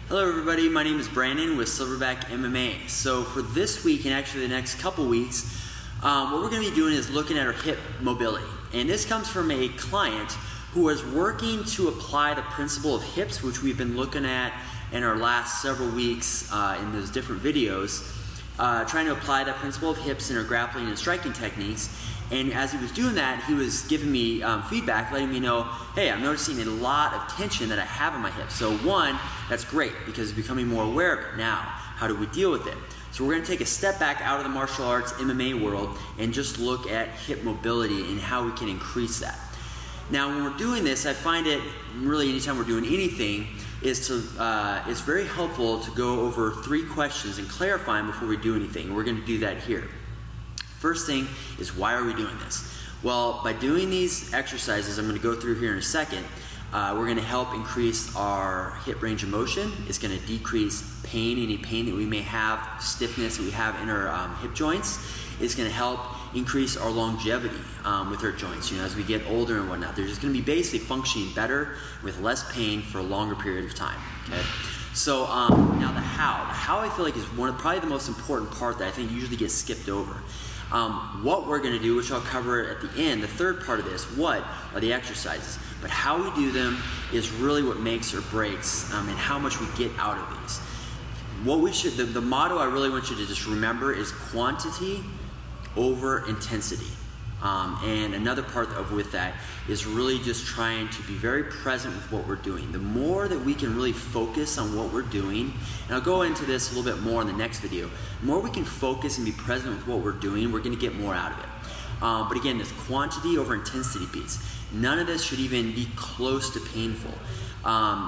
Hello everybody, my name is Brandon with Silverback MMA. So for this week and actually the next couple weeks, what we're going to be doing is looking at our hip mobility. And this comes from a client who is working to apply the principle of hips, which we've been looking at in our last several weeks in those different videos, trying to apply that principle of hips in our grappling and striking techniques. And as he was doing that, he was giving me feedback, letting me know, hey, I'm noticing a lot of tension that I have in my hips. So one, that's great because becoming more aware of it. Now, how do we deal with it? So we're going to take a step back out of the martial arts MMA world and just look at hip mobility and how we can increase that. Now, when we're doing this, I find it really anytime we're doing anything it's very helpful to go over 3 questions and clarify them before we do anything. We're going to do that here. First thing is, why are we doing this? Well, by doing these exercises I'm going to go through here in a second, we're going to help increase our hip range of motion. It's going to decrease pain, any pain that we may have, stiffness that we have in our hip joints. It's going to help increase our longevity with our joints. You know, as we get older and whatnot, they're just going to be basically functioning better with less pain for a longer period of time. Okay. So now the how. The how I feel like is probably the most important part that I think usually gets skipped over. What we're going to do, which I'll cover at the end, the third part of this, what are the exercises? But how we do them is really what makes or breaks and how much we get out of these. What we should, the motto I really want you to just remember is quantity over intensity. And another part with that is really just trying to be very present with what we're doing. The more that we can really focus on what we're doing, and I'll go into this a little bit more in the next video, the more we can focus and be present with what we're doing, we're going to get more out of it. But again, this quantity over intensity piece, none of this should even be close to painful.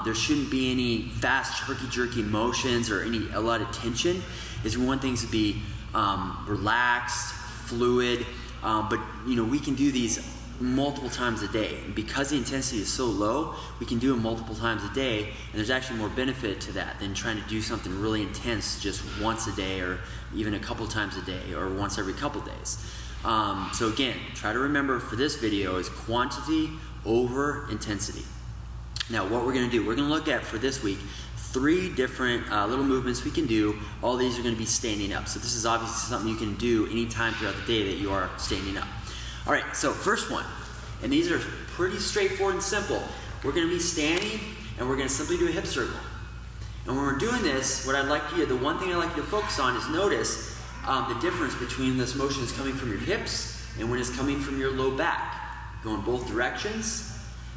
There shouldn't be any fast herky-jerky motions or a lot of tension. We want things to be relaxed, fluid, but you know, we can do these multiple times a day. And because the intensity is so low, we can do them multiple times a day, and there's actually more benefit to that than trying to do something really intense just once a day or even a couple times a day or once every couple days. So again, try to remember for this video is quantity over intensity. Now what we're going to do, we're going to look at for this week 3 different little movements we can do. All these are going to be standing up. So this is obviously something you can do anytime throughout the day that you are standing up. All right, so first one, and these are pretty straightforward and simple. We're going to be standing and we're going to simply do a hip circle. And when we're doing this, what I'd like you, the one thing I'd like you to focus on is notice the difference between this motion is coming from your hips and when it's coming from your low back. Go in both directions.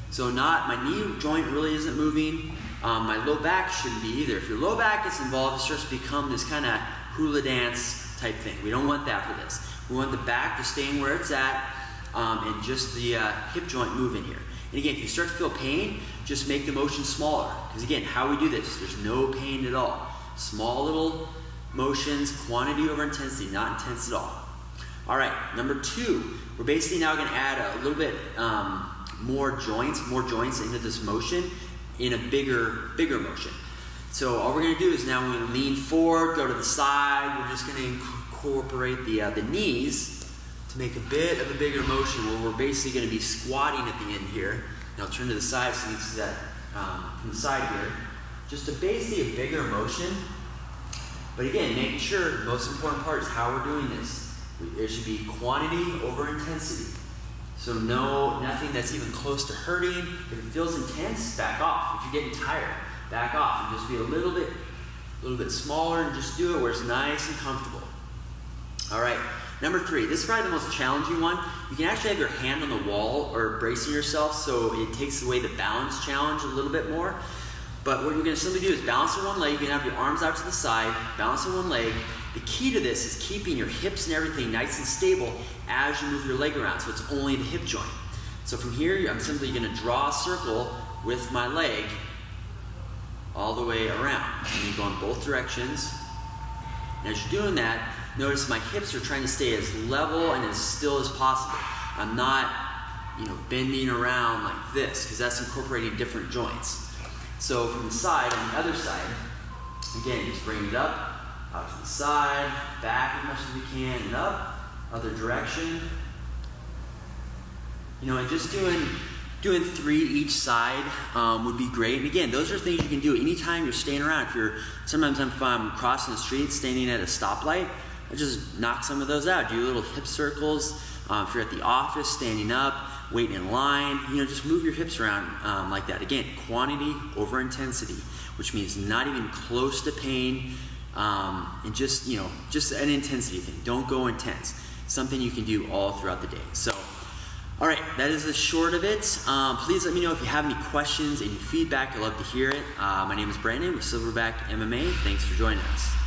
So my knee joint really isn't moving. My low back shouldn't be either. If your low back is involved, it starts to become this kind of hula dance type thing. We don't want that for this. We want the back to stay where it's at and just the hip joint moving here. And again, if you start to feel pain, just make the motion smaller. Because again, how we do this, there's no pain at all. Small little motions, quantity over intensity, not intense at all. All right, number 2, we're basically now going to add a little bit more joints into this motion in a bigger motion. So all we're going to do is now we're going to lean forward, go to the side. We're just going to incorporate the knees to make a bit of a bigger motion where we're basically going to be squatting at the end here. And I'll turn to the side so you can see that from the side here. Just basically a bigger motion. But again, making sure the most important part is how we're doing this. There should be quantity over intensity. So nothing that's even close to hurting. If it feels intense, back off. If you're getting tired, back off and just be a little bit smaller and just do it where it's nice and comfortable. All right, number 3. This is probably the most challenging one. You can actually have your hand on the wall or bracing yourself, so it takes away the balance challenge a little bit more. But what you're going to simply do is balance on one leg. You can have your arms out to the side, balance on one leg. The key to this is keeping your hips and everything nice and stable as you move your leg around, so it's only the hip joint. So from here, I'm simply going to draw a circle with my leg all the way around. And then go in both directions. And as you're doing that, notice my hips are trying to stay as level and as still as possible. I'm not, bending around like this, because that's incorporating different joints. So from the side, on the other side, again, just bring it up, out to the side, back as much as we can, and up, other direction. And just doing Doing 3 each side would be great. And again, those are things you can do anytime you're staying around. Sometimes if I'm crossing the street, standing at a stoplight, I just knock some of those out. Do little hip circles. If you're at the office, standing up, waiting in line, just move your hips around like that. Again, quantity over intensity, which means not even close to pain, and just an intensity thing. Don't go intense. Something you can do all throughout the day. So, all right, that is the short of it. Please let me know if you have any questions, any feedback. I'd love to hear it. My name is Brandon with Silverback MMA. Thanks for joining us.